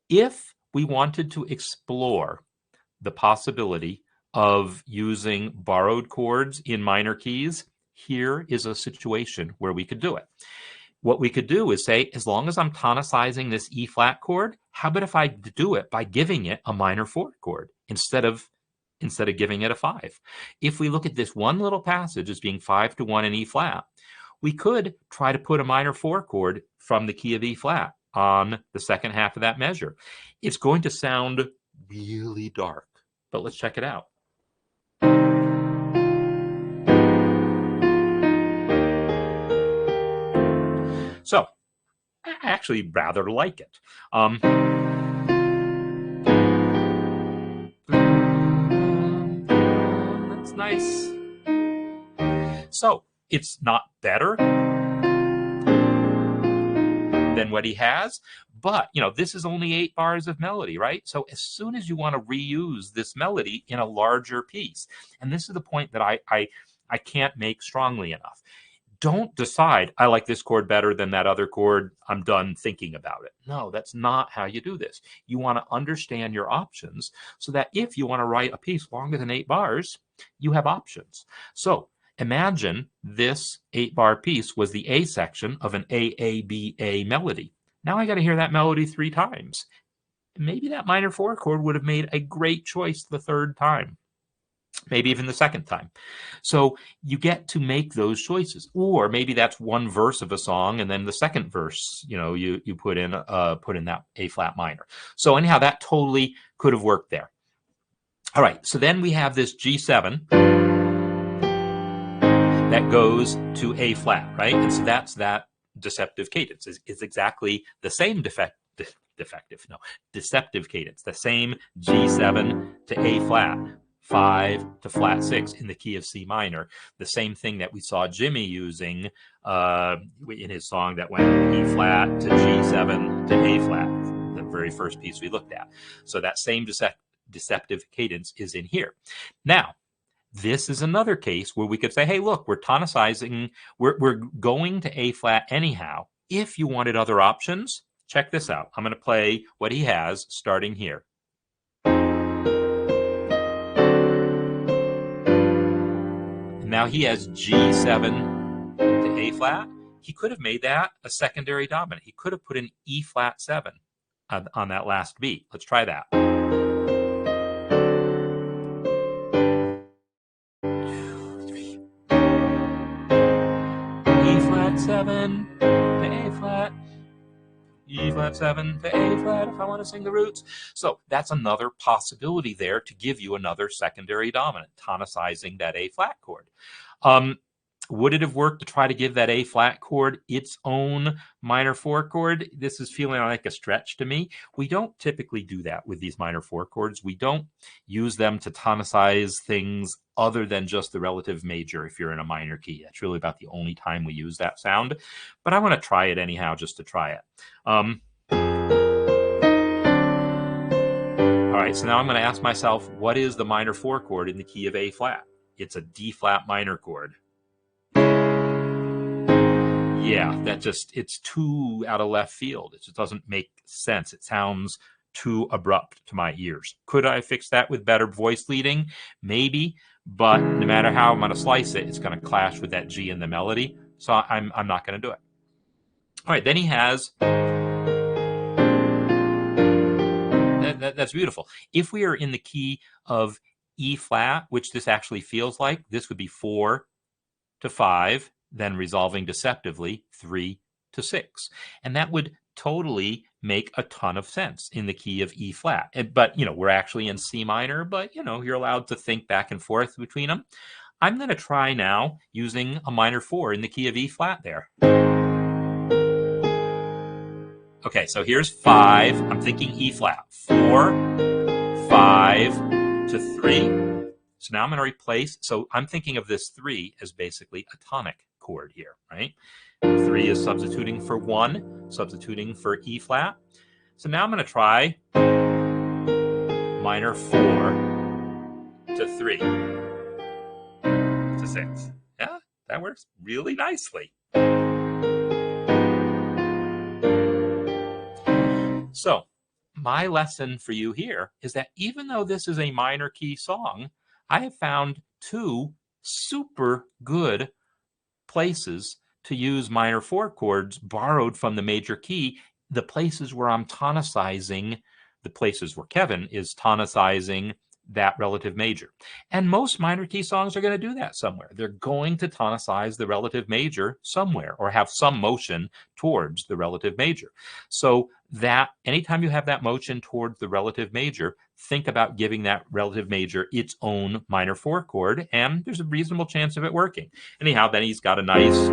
if we wanted to explore the possibility of using borrowed chords in minor keys, here is a situation where we could do it. What we could do is say, as long as I'm tonicizing this E flat chord, how about if I do it by giving it a minor 4 chord instead of giving it a 5? If we look at this one little passage as being 5 to 1 in E flat, we could try to put a minor 4 chord from the key of E flat on the second half of that measure. It's going to sound really dark, but let's check it out. So I actually rather like it. nice. So it's not better than what he has, but this is only 8 bars of melody, right? So as soon as you want to reuse this melody in a larger piece, and this is the point that I can't make strongly enough. Don't decide, I like this chord better than that other chord, I'm done thinking about it. No, that's not how you do this. You want to understand your options so that if you want to write a piece longer than 8 bars, you have options. So imagine this 8-bar piece was the A section of an A melody. Now I got to hear that melody 3 times. Maybe that minor 4 chord would have made a great choice the 3rd time. Maybe even the 2nd time. So you get to make those choices. Or maybe that's one verse of a song, and then the 2nd verse, you put in that A flat minor. So anyhow, that totally could have worked there. All right, so then we have this G7 that goes to A flat, right? And so that's that deceptive cadence. It's exactly the same deceptive cadence, the same G7 to A flat, 5 to flat 6 in the key of C minor, the same thing that we saw Jimmy using in his song that went E flat to G7 to A flat, the very first piece we looked at. So that same deceptive cadence is in here. Now, this is another case where we could say, hey, look, we're tonicizing, we're going to A flat anyhow. If you wanted other options, check this out. I'm going to play what he has starting here. Now he has G7 to A flat. He could have made that a secondary dominant. He could have put an E flat 7 on that last beat. Let's try that. 2, 3. E flat 7 to A flat. E flat 7 to A flat if I want to sing the roots. So that's another possibility there to give you another secondary dominant, tonicizing that A flat chord. Would it have worked to try to give that A flat chord its own minor 4 chord? This is feeling like a stretch to me. We don't typically do that with these minor 4 chords. We don't use them to tonicize things other than just the relative major if you're in a minor key. That's really about the only time we use that sound. But I want to try it anyhow just to try it. All right, so now I'm going to ask myself, what is the minor 4 chord in the key of A flat? It's a D flat minor chord. Yeah, it's too out of left field. It just doesn't make sense. It sounds too abrupt to my ears. Could I fix that with better voice leading? Maybe, but no matter how I'm going to slice it, it's going to clash with that G in the melody. So I'm not going to do it. All right, then he has... That's beautiful. If we are in the key of E flat, which this actually feels like, this would be 4 to 5, then resolving deceptively 3 to 6. And that would totally make a ton of sense in the key of E flat. But, we're actually in C minor, but, you're allowed to think back and forth between them. I'm going to try now using a minor 4 in the key of E flat there. Okay, so here's 5. I'm thinking E flat. 4, 5 to 3. So now I'm going to replace. So I'm thinking of this 3 as basically a tonic chord here, right? 3 is substituting for 1, substituting for E flat. So now I'm going to try minor 4 to 3 to 6. Yeah, that works really nicely. So my lesson for you here is that even though this is a minor key song, I have found 2 super good places to use minor 4 chords borrowed from the major key, the places where I'm tonicizing, the places where Kevin is tonicizing that relative major. And most minor key songs are going to do that somewhere. They're going to tonicize the relative major somewhere or have some motion towards the relative major. So that anytime you have that motion towards the relative major, think about giving that relative major its own minor 4 chord, and there's a reasonable chance of it working. Anyhow, then he's got a nice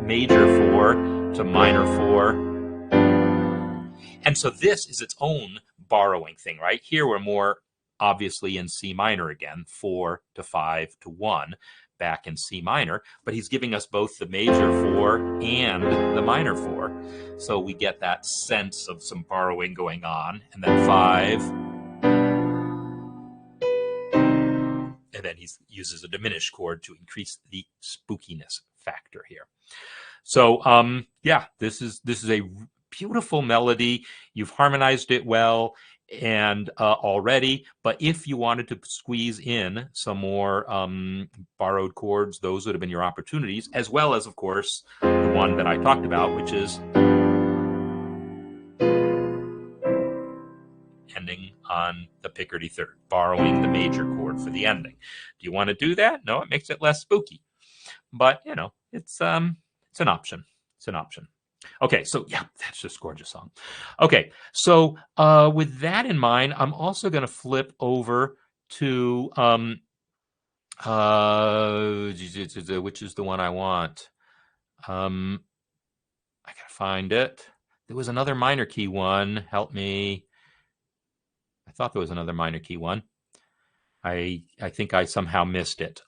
major 4 to minor 4. And so this is its own borrowing thing, right? Here we're more obviously in C minor again, 4 to 5 to 1, back in C minor, but he's giving us both the major 4 and the minor 4. So we get that sense of some borrowing going on, and then 5. And then he uses a diminished chord to increase the spookiness factor here. So yeah, this is a beautiful melody. You've harmonized it well and already, but if you wanted to squeeze in some more borrowed chords, those would have been your opportunities, as well as, of course, the one that I talked about, which is ending on the Picardy third, borrowing the major chord for the ending. Do you want to do that? No, it makes it less spooky, but you know, it's an option. It's an option. Okay, so yeah, that's just a gorgeous song. Okay, so with that in mind, I'm also going to flip over to which is the one I want. I gotta find it. There was another minor key one. Help me. I thought there was another minor key one. I think I somehow missed it.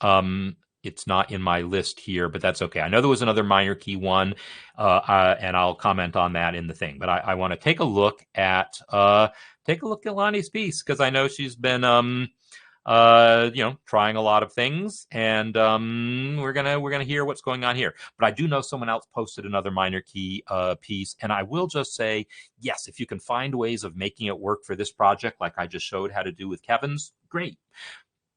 It's not in my list here, but that's okay. I know there was another minor key one, and I'll comment on that in the thing. But I want to take a look at Lonnie's piece, because I know she's been trying a lot of things, and we're gonna hear what's going on here. But I do know someone else posted another minor key piece, and I will just say, yes, if you can find ways of making it work for this project, like I just showed how to do with Kevin's, great.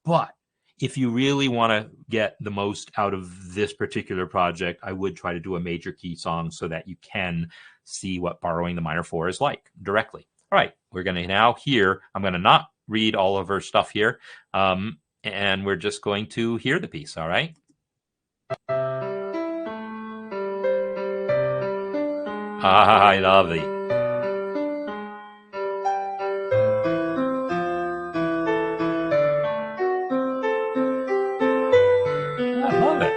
But if you really want to get the most out of this particular project, I would try to do a major key song so that you can see what borrowing the minor 4 is like directly. All right, we're going to now hear, I'm going to not read all of her stuff here, and we're just going to hear the piece, all right? I love thee. I love it.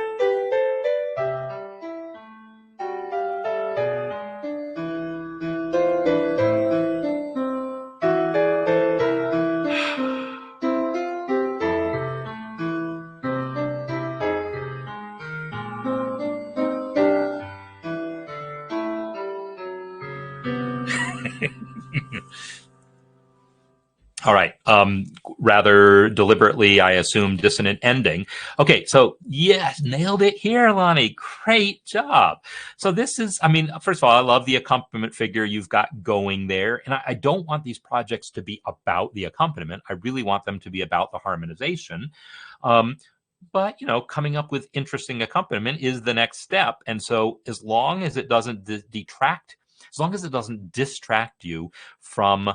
All right. Rather deliberately, I assume, dissonant ending. Okay, so yes, nailed it here, Lonnie. Great job. So this is, I mean, first of all, I love the accompaniment figure you've got going there. And I don't want these projects to be about the accompaniment. I really want them to be about the harmonization. But, you know, coming up with interesting accompaniment is the next step. And so as long as it doesn't detract, as long as it doesn't distract you from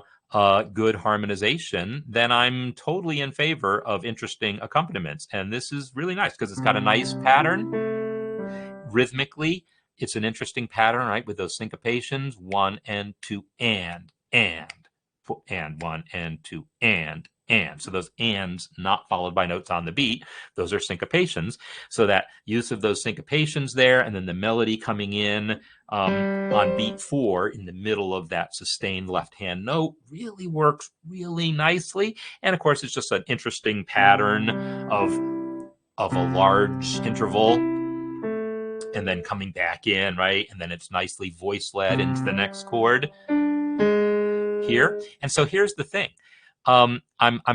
good harmonization, then I'm totally in favor of interesting accompaniments. And this is really nice because it's got a nice pattern. Rhythmically, it's an interesting pattern, right? With those syncopations, 1 and 2 and 1 and 2 and. So those ands not followed by notes on the beat, those are syncopations. So that use of those syncopations there, and then the melody coming in on beat 4 in the middle of that sustained left-hand note really works really nicely. And of course, it's just an interesting pattern of a large interval and then coming back in, right? And then it's nicely voice-led into the next chord here. And so here's the thing. I'm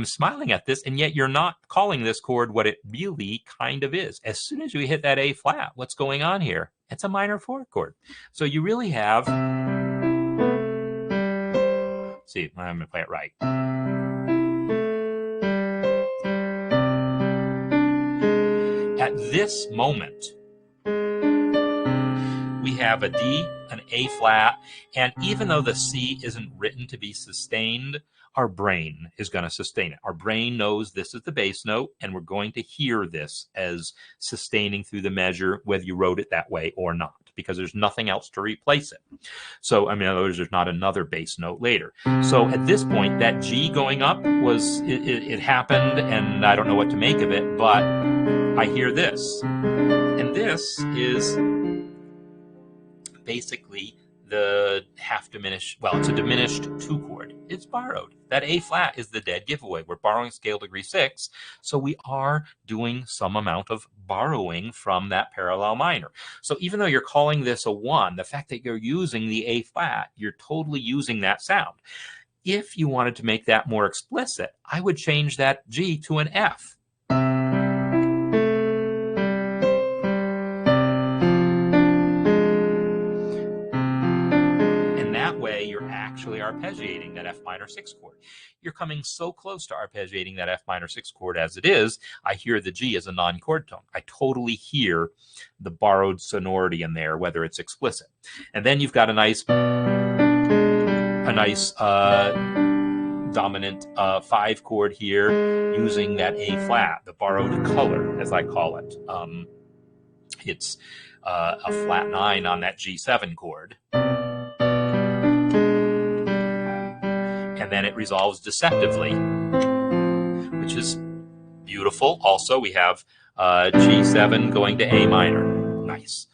smiling at this, and yet you're not calling this chord what it really kind of is. As soon as you hit that A flat, what's going on here? It's a minor 4 chord. So you really have, see, I'm going to play it right. At this moment, we have a D, an A flat, and even though the C isn't written to be sustained, our brain is going to sustain it. Our brain knows this is the bass note, and we're going to hear this as sustaining through the measure, whether you wrote it that way or not, because there's nothing else to replace it. So, I mean, in other words, there's not another bass note later. So at this point, that G going up was, it happened, and I don't know what to make of it, but I hear this. And this is basically the half diminished, well, it's a diminished 2 chord. It's borrowed. That A flat is the dead giveaway. We're borrowing scale degree 6, so we are doing some amount of borrowing from that parallel minor. So even though you're calling this a 1, the fact that you're using the A flat, you're totally using that sound. If you wanted to make that more explicit, I would change that G to an F. You're actually arpeggiating that F minor 6 chord. You're coming so close to arpeggiating that F minor 6 chord as it is, I hear the G as a non-chord tone. I totally hear the borrowed sonority in there, whether it's explicit. And then you've got a nice dominant 5 chord here using that A flat, the borrowed color, as I call it. It's a flat 9 on that G7 chord. And then it resolves deceptively, which is beautiful. Also, we have G7 going to A minor. Nice.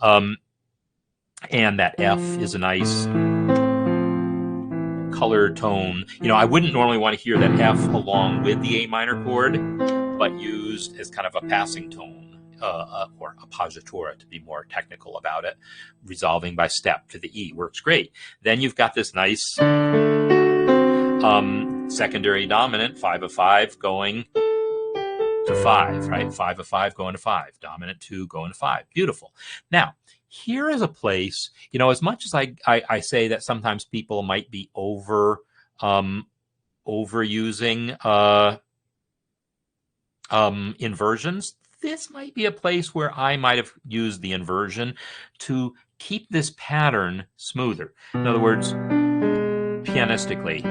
And that F is a nice color tone. You know, I wouldn't normally want to hear that F along with the A minor chord, but used as kind of a passing tone. Or appoggiatura, to be more technical about it, resolving by step to the E works great. Then you've got this nice secondary dominant 5 of 5 going to 5, right? 5 of 5 going to 5, dominant 2 going to 5. Beautiful. Now, here is a place, you know, as much as I say that sometimes people might be overusing inversions, this might be a place where I might have used the inversion to keep this pattern smoother. In other words, pianistically.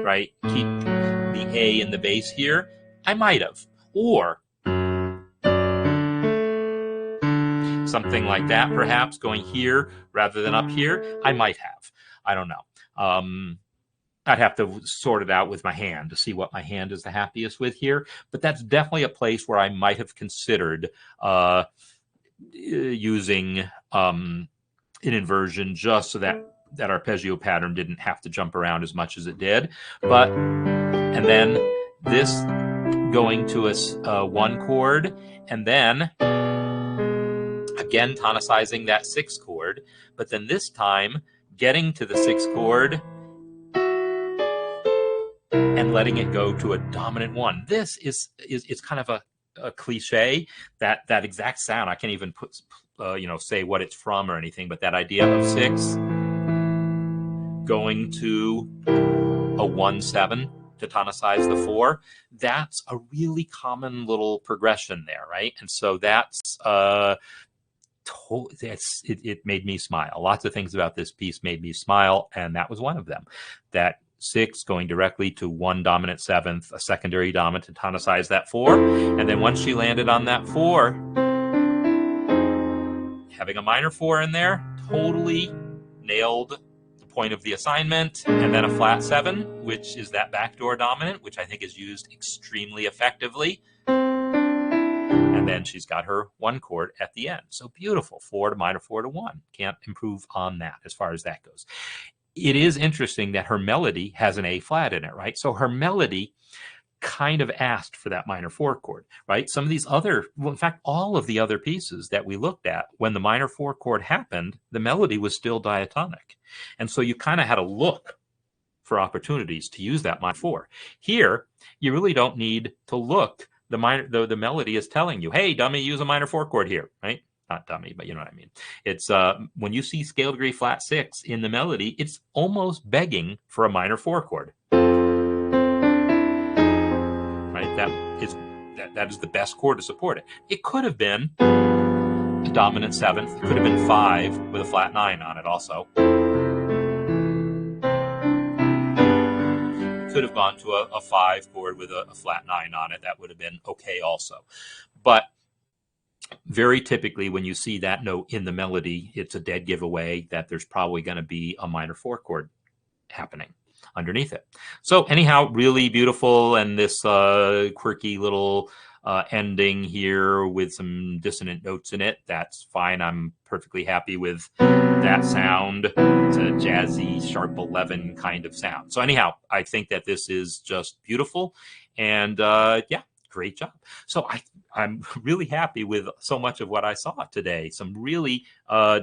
Right? Keep the A in the bass here. I might have. Or something like that, perhaps, going here rather than up here. I might have. I don't know. I'd have to sort it out with my hand to see what my hand is the happiest with here. But that's definitely a place where I might have considered using an inversion just so that that arpeggio pattern didn't have to jump around as much as it did. But, and then this going to a 1 chord, and then again tonicizing that 6 chord, but then this time getting to the 6 chord and letting it go to a dominant 1. This is it's kind of a cliche, that exact sound. I can't even put say what it's from or anything, but that idea of 6 going to a 1/7 to tonicize the 4, that's a really common little progression there, right? And so that's it made me smile. Lots of things about this piece made me smile, and that was one of them. That 6 going directly to 1 dominant 7th, a secondary dominant to tonicize that 4, and then once she landed on that 4, having a minor 4 in there, totally nailed the point of the assignment, and then a flat 7, which is that backdoor dominant, which I think is used extremely effectively. And then she's got her 1 chord at the end. So beautiful, 4 to minor 4 to 1. Can't improve on that as far as that goes. It is interesting that her melody has an A flat in it, right? So her melody kind of asked for that minor 4 chord, right? Some of these other, well, in fact, all of the other pieces that we looked at, when the minor 4 chord happened, the melody was still diatonic. And so you kind of had to look for opportunities to use that minor 4. Here, you really don't need to look. The melody is telling you, hey, dummy, use a minor 4 chord here, right? Not dummy, but you know what I mean. It's when you see scale degree flat 6 in the melody, it's almost begging for a minor 4 chord. Right? That is the best chord to support it. It could have been a dominant 7th. It could have been 5 with a flat 9 on it also. It could have gone to a 5 chord with a flat 9 on it. That would have been okay also. But very typically, when you see that note in the melody, it's a dead giveaway that there's probably going to be a minor 4 chord happening underneath it. So anyhow, really beautiful, and this quirky little ending here with some dissonant notes in it. That's fine. I'm perfectly happy with that sound. It's a jazzy, sharp 11 kind of sound. So anyhow, I think that this is just beautiful. And yeah, great job. So I'm really happy with so much of what I saw today. Some really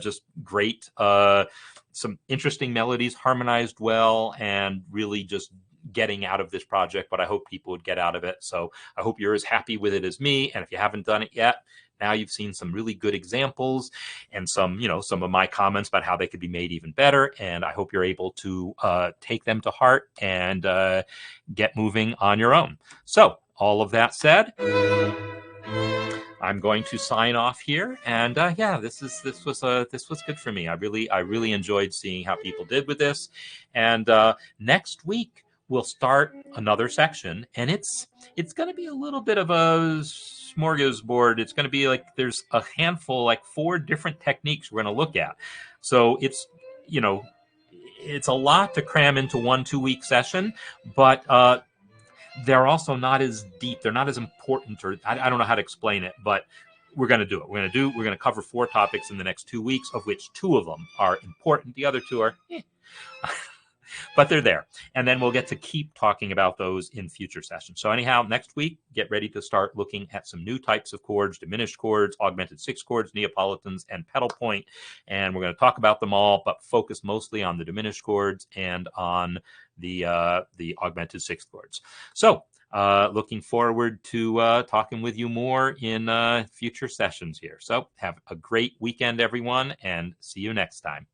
just great, some interesting melodies harmonized well, and really just getting out of this project what I hope people would get out of it. So I hope you're as happy with it as me. And if you haven't done it yet, now you've seen some really good examples and some, some of my comments about how they could be made even better. And I hope you're able to take them to heart and get moving on your own. So all of that said, I'm going to sign off here, and yeah, this was good for me. I really enjoyed seeing how people did with this, and next week we'll start another section, and it's going to be a little bit of a smorgasbord. It's going to be like there's a handful, like 4 different techniques we're going to look at. So it's it's a lot to cram into 1 2-week session, but they're also not as deep. They're not as important, or I don't know how to explain it, but we're going to do it. We're going to cover 4 topics in the next 2 weeks, of which 2 of them are important. The other 2 are, but they're there. And then we'll get to keep talking about those in future sessions. So anyhow, next week, get ready to start looking at some new types of chords: diminished chords, augmented 6 chords, Neapolitans, and pedal point. And we're going to talk about them all, but focus mostly on the diminished chords and on the augmented 6 chords. So looking forward to talking with you more in future sessions here. So have a great weekend, everyone, and see you next time.